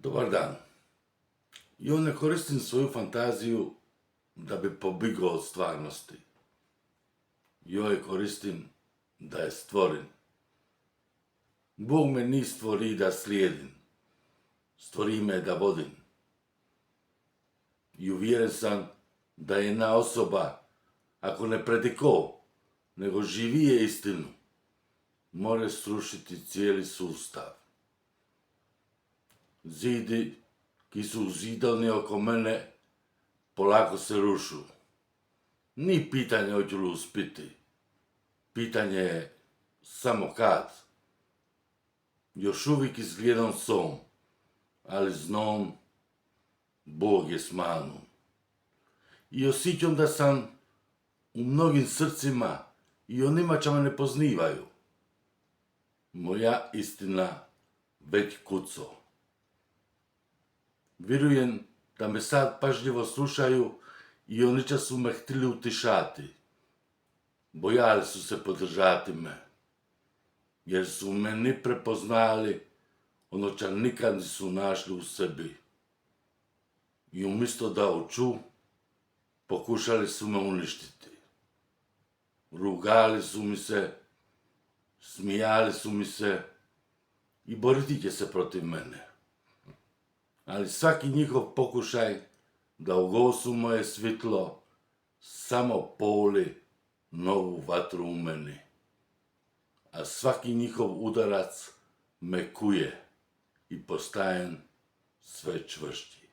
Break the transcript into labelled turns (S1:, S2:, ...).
S1: Dobar dan. Ja ne koristim svoju fantaziju da bi pobjegao od stvarnosti. Ja je koristim da je stvorim. Bog me ni stvori da slijedim. Stvori me da vodim. I uvjeren sam da je jedna osoba, ako ne prediko, nego živije istinu, more srušiti cijeli sustav. Zidi ki su zidani oko mene polako se rušu. Ni pitanje hoću li uspiti. Pitanje je samo kad. Još uvijek izgledam som, ali znam Bog je s manom. I osjećam da sam u mnogim srcima i onima čo me ne poznivaju. Moja istina već kuco. Vjerujem da me sad pažljivo slušaju i oni će su me htjeli utišati. Bojali su se podržati me, jer su meni prepoznali ono čo nikad nisu našli u sebi. I umjesto da oču, pokušali su me uništiti. Rugali su mi se, smijali su mi se i boriti će se protiv mene. Ali svaki njihov pokušaj da ugasu moje svitlo samo poli novu vatru u meni. A svaki njihov udarac me kuje i postajem sve čvršći.